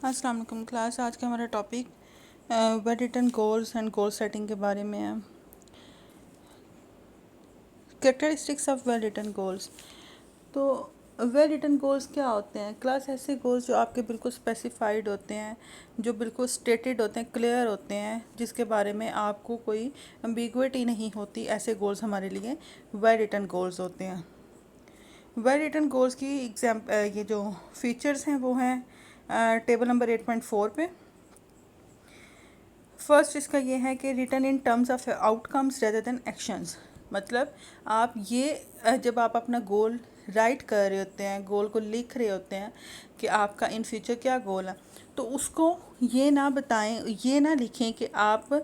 अस्सलाम वालेकुम क्लास। आज का हमारा topic well written goals and goal setting के बारे में है। Characteristics of well written goals. तो वेल रिटन गोल्स क्या होते हैं क्लास? ऐसे गोल्स जो आपके बिल्कुल स्पेसिफाइड होते हैं, जो बिल्कुल स्टेटेड होते हैं, क्लियर होते हैं, जिसके बारे में आपको कोई एम्बिगुइटी नहीं होती। ऐसे गोल्स हमारे लिए वेल रिटन गोल्स होते हैं। वेल रिटन गोल्स की ये जो फीचर्स हैं वो हैं टेबल नंबर 8.4 पे। फर्स्ट इसका ये है कि written in terms of outcomes rather than actions. मतलब आप ये जब आप अपना गोल राइट कर रहे होते हैं, गोल को लिख रहे होते हैं कि आपका इन फ्यूचर क्या गोल है, तो उसको ये ना बताएं, ये ना लिखें कि आप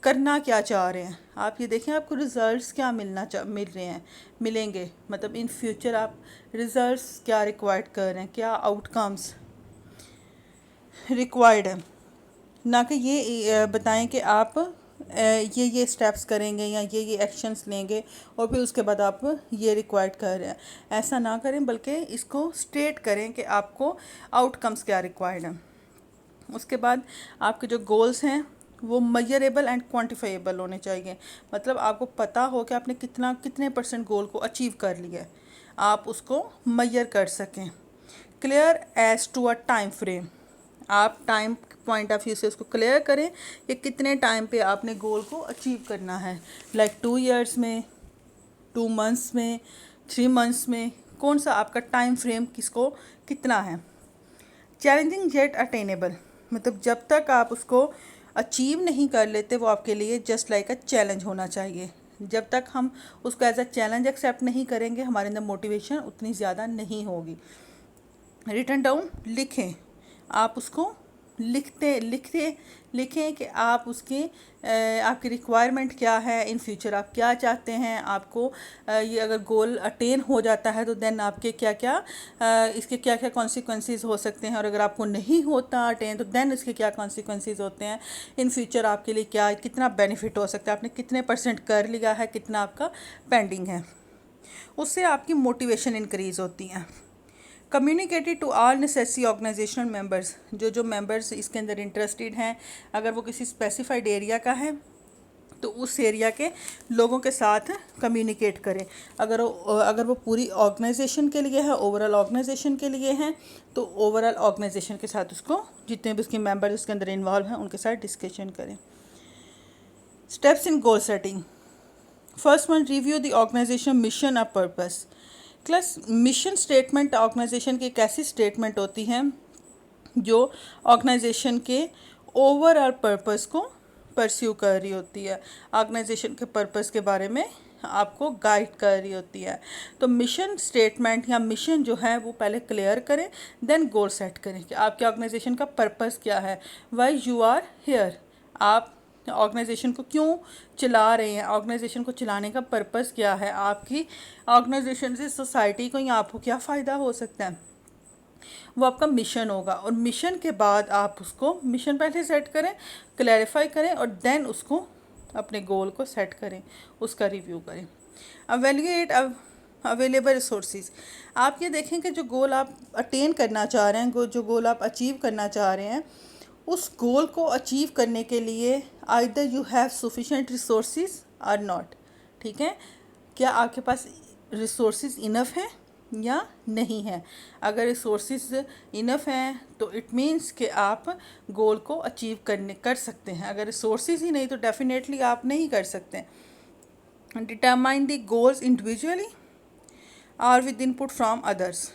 करना क्या चाह रहे हैं। आप ये देखें आपको रिज़ल्ट्स क्या मिल रहे हैं, मिलेंगे। मतलब इन फ्यूचर आप रिज़ल्ट्स क्या रिक्वायर्ड कर रहे हैं, क्या आउटकम्स रिक्वायर्ड है। ना कि ये बताएं कि आप ये स्टेप्स करेंगे या ये एक्शंस लेंगे और फिर उसके बाद आप ये रिक्वायर्ड कर रहे हैं। ऐसा ना करें, बल्कि इसको स्टेट करें कि आपको आउटकम्स क्या रिक्वायर्ड हैं। उसके बाद आपके जो गोल्स हैं वो मेजरेबल एंड क्वांटिफाइबल होने चाहिए। मतलब आपको पता हो कि आपने कितने परसेंट गोल को अचीव कर लिया है, आप उसको मेजर कर सकें। Clear as to a time frame. आप टाइम पॉइंट ऑफ व्यू से उसको क्लियर करें कि कितने टाइम पे आपने गोल को अचीव करना है। लाइक 2 ईयर्स में, 2 मंथ्स में, 3 मंथ्स में, कौन सा आपका टाइम फ्रेम किसको कितना है। Challenging jet attainable. मतलब जब तक आप उसको अचीव नहीं कर लेते वो आपके लिए जस्ट लाइक अ चैलेंज होना चाहिए। जब तक हम उसको एज अ चैलेंज एक्सेप्ट नहीं करेंगे, हमारे अंदर मोटिवेशन उतनी ज़्यादा नहीं होगी। रिटन डाउन लिखें। आप उसको लिखते लिखें कि आप उसकी आपकी रिक्वायरमेंट क्या है, इन फ्यूचर आप क्या चाहते हैं। आपको ये अगर गोल अटेन हो जाता है तो देन आपके क्या क्या इसके क्या क्या कॉन्सिक्वेंसेस हो सकते हैं, और अगर आपको नहीं होता अटेन तो देन इसके क्या कॉन्सिक्वेंसेस होते हैं। इन फ्यूचर आपके लिए क्या कितना बेनिफिट हो सकता है, आपने कितने परसेंट कर लिया है, कितना आपका पेंडिंग है। उससे आपकी मोटिवेशन इंक्रीज़ होती है। Communicated to all necessary organisational members. जो मेंबर्स इसके अंदर इंटरेस्टेड हैं, अगर वो किसी स्पेसिफाइड एरिया का है तो उस एरिया के लोगों के साथ कम्युनिकेट करें। अगर वो पूरी ऑर्गेनाइजेशन के लिए है, ओवरऑल ऑर्गेनाइजेशन के लिए है, तो ओवरऑल ऑर्गेनाइजेशन के साथ उसको जितने भी उसके मेंबर उसके अंदर इन्वॉल्व हैं उनके साथ डिस्कशन करें। Steps in goal setting. First one, review the organisation mission और purpose. Class mission statement organisation की एक ऐसी स्टेटमेंट होती है जो ऑर्गेनाइजेशन के ओवरऑल पर्पस को परस्यू कर रही होती है, ऑर्गेनाइजेशन के पर्पस के बारे में आपको गाइड कर रही होती है। तो मिशन स्टेटमेंट या मिशन जो है वो पहले क्लियर करें, देन गोल सेट करें कि आपके ऑर्गेनाइजेशन का पर्पस क्या है, व्हाई यू आर हियर। आप ऑर्गेनाइजेशन को क्यों चला रहे हैं, ऑर्गेनाइजेशन को चलाने का पर्पस क्या है, आपकी ऑर्गेनाइजेशन से सोसाइटी को या आपको क्या फ़ायदा हो सकता है, वो आपका मिशन होगा। और मिशन के बाद आप उसको मिशन पहले सेट करें, क्लैरिफाई करें और देन उसको अपने गोल को सेट करें, उसका रिव्यू करें। Evaluate available resources. आप ये देखें कि जो गोल आप अटेन करना चाह रहे हैं, जो गोल आप अचीव करना चाह रहे हैं, उस गोल को अचीव करने के लिए either you have sufficient resources और नॉट। ठीक है, क्या आपके पास रिसोर्सेज इनफ हैं या नहीं है। अगर रिसोर्सेज इनफ हैं तो इट मीन्स कि आप गोल को अचीव कर सकते हैं। अगर रिसोर्सेज ही नहीं तो डेफिनेटली आप नहीं कर सकते। डिटरमाइन द गोल्स इंडिविजुअली और विद इनपुट फ्रॉम अदर्स।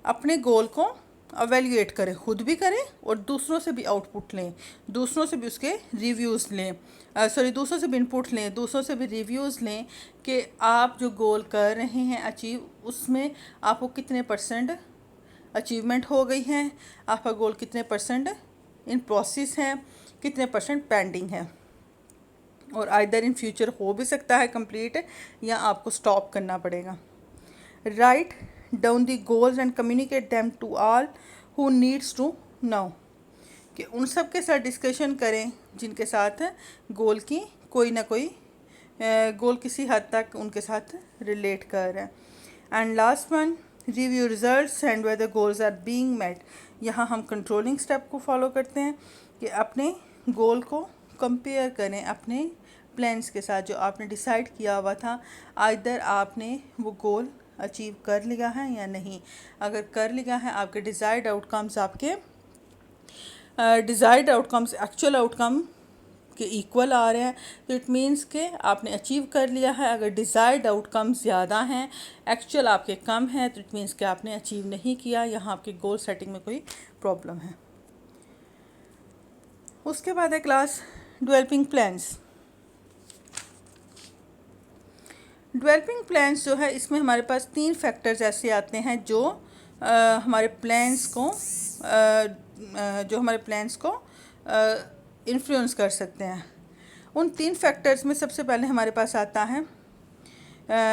अपने गोल को अवेल्यूएट करें, खुद भी करें और दूसरों से भी आउटपुट लें, दूसरों से भी उसके रिव्यूज़ लें, दूसरों से भी इनपुट लें, दूसरों से भी रिव्यूज़ लें कि आप जो गोल कर रहे हैं अचीव, उसमें आपको कितने परसेंट अचीवमेंट हो गई है, आपका गोल कितने परसेंट इन प्रोसेस है, कितने परसेंट पेंडिंग है, और आइदर इन फ्यूचर हो भी सकता है कंप्लीट या आपको स्टॉप करना पड़ेगा। Write down the goals and communicate them to all who needs to know. कि उन सब के साथ डिस्कशन करें जिनके साथ गोल की कोई ना कोई गोल किसी हद तक उनके साथ रिलेट कर रहा है। And last one, review results and whether goals are being met. यहाँ हम कंट्रोलिंग स्टेप को फॉलो करते हैं कि अपने गोल को कंपेयर करें अपने प्लान्स के साथ जो आपने डिसाइड किया हुआ था, आइदर आपने वो गोल अचीव कर लिया है या नहीं। अगर कर लिया है, आपके डिज़ायर्ड आउटकम्स एक्चुअल आउटकम के इक्वल आ रहे हैं, तो इट मीन्स के आपने अचीव कर लिया है। अगर डिज़ायर्ड आउटकम ज़्यादा हैं, एक्चुअल आपके कम हैं, तो इट मीन्स के आपने अचीव नहीं किया, यहाँ आपकी गोल सेटिंग में कोई प्रॉब्लम है। उसके बाद है class developing plans. Developing plans जो है, इसमें हमारे पास 3 फैक्टर्स ऐसे आते हैं जो हमारे प्लान्स को इन्फ्लुएंस कर सकते हैं। उन 3 फैक्टर्स में सबसे पहले हमारे पास आता है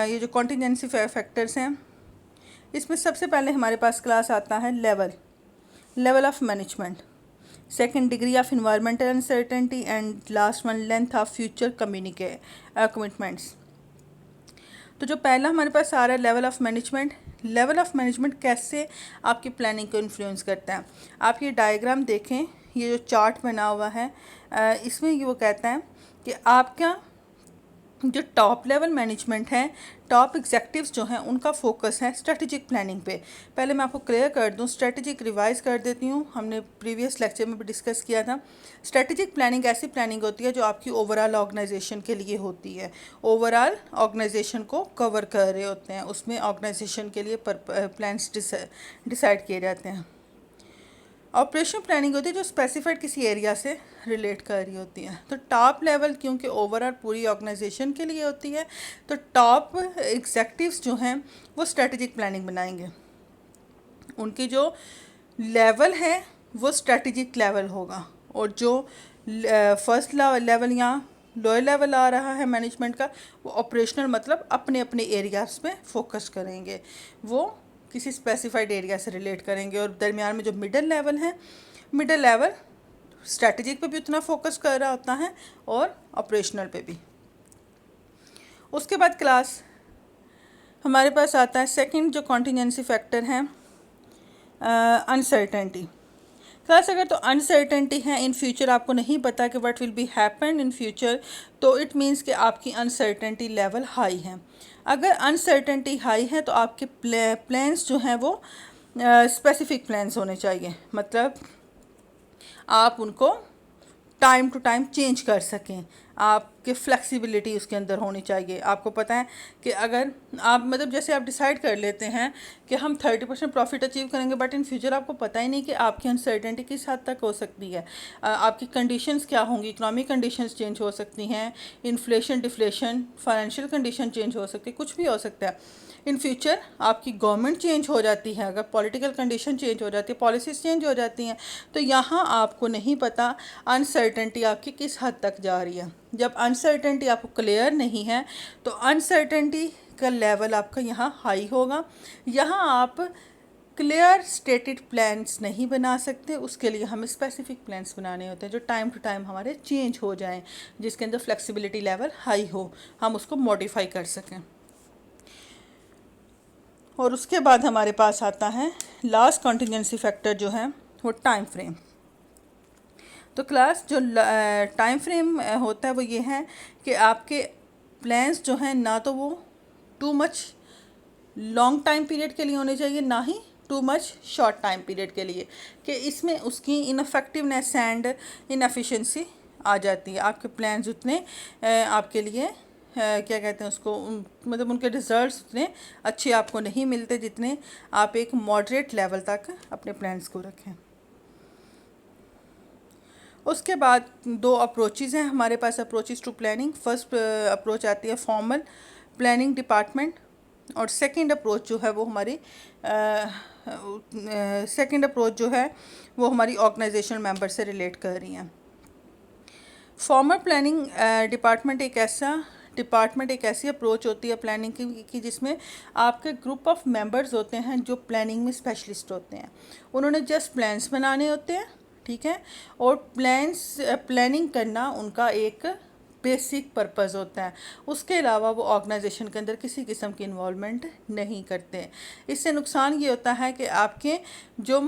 ये जो कॉन्टीजेंसी फैक्टर्स हैं। इसमें सबसे पहले हमारे पास क्लास आता है level of management, second degree of environmental uncertainty and last one length of future commitments. तो जो पहला हमारे पास आ रहा है लेवल ऑफ मैनेजमेंट कैसे आपकी प्लानिंग को इन्फ्लुएंस करता है। आप ये डायग्राम देखें, ये जो चार्ट बना हुआ है, इसमें ये वो कहता है कि आपका जो टॉप लेवल मैनेजमेंट है, टॉप एग्जेक्टिव्स जो हैं, उनका फोकस है स्ट्रेटेजिक प्लानिंग पे। पहले मैं आपको क्लियर कर दूं, स्ट्रेटेजिक रिवाइज कर देती हूँ, हमने प्रीवियस लेक्चर में भी डिस्कस किया था। स्ट्रेटेजिक प्लानिंग ऐसी प्लानिंग होती है जो आपकी ओवरऑल ऑर्गेनाइजेशन के लिए होती है, ओवरऑल ऑर्गेनाइजेशन को कवर कर रहे होते हैं, उसमें ऑर्गेनाइजेशन के लिए प्लान्स डिसाइड किए जाते हैं। ऑपरेशनल प्लानिंग होती है जो स्पेसिफाइड किसी एरिया से रिलेट कर रही होती है। तो टॉप लेवल क्योंकि ओवरऑल पूरी ऑर्गेनाइजेशन के लिए होती है, तो टॉप एग्जेक्टिव्स जो हैं वो स्ट्रेटेजिक प्लानिंग बनाएंगे। उनकी जो लेवल है वो स्ट्रेटेजिक लेवल होगा, और जो फर्स्ट लेवल या लोअर लेवल आ रहा है मैनेजमेंट का, वो ऑपरेशनल मतलब अपने अपने एरियाज में फोकस करेंगे, वो किसी स्पेसिफाइड एरिया से रिलेट करेंगे। और दरमियान में जो मिडिल लेवल स्ट्रैटेजिक पे भी उतना फोकस कर रहा होता है और ऑपरेशनल पे भी। उसके बाद क्लास हमारे पास आता है सेकंड जो कॉन्टीजेंसी फैक्टर है, अनसर्टेनिटी। क्लास अगर तो अनसर्टेनिटी है, इन फ्यूचर आपको नहीं पता कि what will be happen in future, तो इट मीन्स कि आपकी अनसर्टेनिटी लेवल हाई है। अगर अनसर्टेनिटी हाई है तो आपके प्लान्स जो हैं वो स्पेसिफिक प्लान्स होने चाहिए, मतलब आप उनको टाइम टू टाइम चेंज कर सकें, आपके फ्लेक्सिबिलिटी उसके अंदर होनी चाहिए। आपको पता है कि अगर आप मतलब जैसे आप डिसाइड कर लेते हैं कि हम 30% प्रॉफिट अचीव करेंगे, बट इन फ्यूचर आपको पता ही नहीं कि आपकी अनसर्टेनिटी किस हद तक हो सकती है, आपकी कंडीशंस क्या होंगी, इकोनॉमिक कंडीशंस चेंज हो सकती हैं, inflation deflation, financial condition change हो सकती है, कुछ भी हो सकता है। इन फ्यूचर आपकी गवर्नमेंट चेंज हो जाती है, अगर पॉलिटिकल कंडीशन चेंज हो जाती है, पॉलिसीज़ चेंज हो जाती हैं, तो यहाँ आपको नहीं पता अनसर्टेनिटी आपकी किस हद तक जा रही है। जब अनसर्टेनिटी आपको क्लियर नहीं है तो अनसर्टेनिटी का लेवल आपका यहाँ हाई होगा। यहाँ आप क्लियर स्टेटेड प्लान्स नहीं बना सकते, उसके लिए हमें स्पेसिफिक प्लान्स बनाने होते हैं जो टाइम टू टाइम हमारे चेंज हो जाएं, जिसके अंदर फ्लेक्सिबिलिटी लेवल हाई हो, हम उसको मॉडिफाई कर सकें। और उसके बाद हमारे पास आता है लास्ट कॉन्टीजेंसी फैक्टर जो है वो टाइम फ्रेम। तो क्लास जो टाइम फ्रेम होता है वो ये है कि आपके प्लान्स जो हैं ना तो वो too much long time period के लिए होने चाहिए, ना ही too much short time period के लिए, कि इसमें उसकी इनफेक्टिवनेस एंड इनएफिशिएंसी आ जाती है। आपके प्लान्स उतने आपके लिए क्या कहते हैं उसको, मतलब उनके रिजल्ट्स उतने अच्छे आपको नहीं मिलते जितने आप एक मॉडरेट लेवल तक अपने प्लान्स को रखें। उसके बाद 2 अप्रोचेज़ हैं हमारे पास, approaches to planning. First approach आती है फॉर्मल प्लानिंग डिपार्टमेंट, और सेकंड अप्रोच जो है वो हमारी ऑर्गेनाइजेशनल मेंबर से रिलेट कर रही हैं। फॉर्मल प्लानिंग डिपार्टमेंट एक ऐसी अप्रोच होती है प्लानिंग की जिसमें आपके ग्रुप ऑफ मेंबर्स होते हैं जो प्लानिंग में स्पेशलिस्ट होते हैं। उन्होंने जस्ट प्लान्स बनाने होते हैं, ठीक है, और प्लानिंग करना उनका एक बेसिक पर्पस होता है। उसके अलावा वो ऑर्गेनाइजेशन के अंदर किसी किस्म की इन्वॉल्वमेंट नहीं करते। इससे नुकसान ये होता है कि आपके जो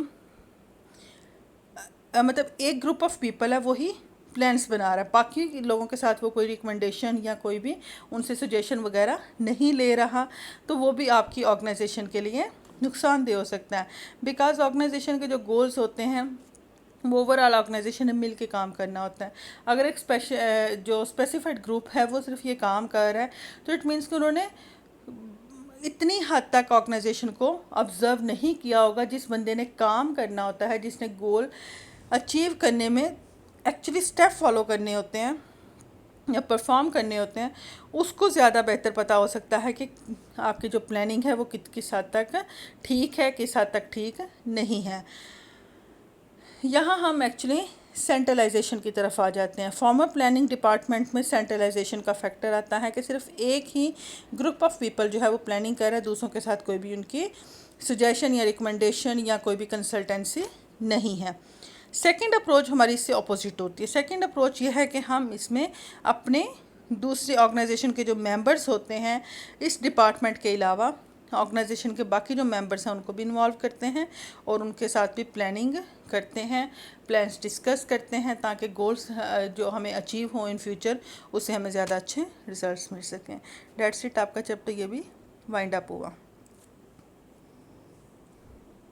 मतलब एक ग्रुप ऑफ पीपल है वही प्लान्स बना रहा है, बाकी लोगों के साथ वो कोई रिकमेंडेशन या कोई भी उनसे सजेशन वगैरह नहीं ले रहा, तो वो भी आपकी ऑर्गेनाइजेशन के लिए नुकसानदेह हो सकता है। बिकॉज ऑर्गेनाइजेशन के जो गोल्स होते हैं वो ओवरऑल ऑर्गेनाइजेशन में मिल के काम करना होता है। अगर एक जो स्पेसिफाइड ग्रुप है वो सिर्फ ये काम कर रहा है, तो इट मीन्स कि उन्होंने इतनी हद तक ऑर्गेनाइजेशन को ऑब्ज़र्व नहीं किया होगा। जिस बंदे ने काम करना होता है, जिसने गोल अचीव करने में एक्चुअली स्टेप फॉलो करने होते हैं या परफॉर्म करने होते हैं, उसको ज़्यादा बेहतर पता हो सकता है कि आपकी जो प्लानिंग है वो किस हद तक ठीक है, किस हद तक ठीक नहीं है। यहाँ हम एक्चुअली सेंट्रलाइजेशन की तरफ आ जाते हैं। फॉर्मर प्लानिंग डिपार्टमेंट में सेंट्रलाइजेशन का फैक्टर आता है कि सिर्फ एक ही ग्रुप ऑफ पीपल जो है वो प्लानिंग कर रहा है, दूसरों के साथ कोई भी उनकी सजेशन या रिकमेंडेशन या कोई भी कंसल्टेंसी नहीं है। सेकंड अप्रोच हमारी इससे अपोजिट होती है। सेकंड अप्रोच ये है कि हम इसमें अपने दूसरे ऑर्गेनाइजेशन के जो मेंबर्स होते हैं, इस डिपार्टमेंट के अलावा ऑर्गेनाइजेशन के बाकी जो मेंबर्स हैं उनको भी इन्वॉल्व करते हैं और उनके साथ भी प्लानिंग करते हैं, प्लान्स डिस्कस करते हैं, ताकि गोल्स जो हमें अचीव हों इन फ्यूचर उससे हमें ज़्यादा अच्छे रिजल्ट्स मिल सकें। डेट्स इट, आपका चैप्टर ये भी वाइंड अप हुआ।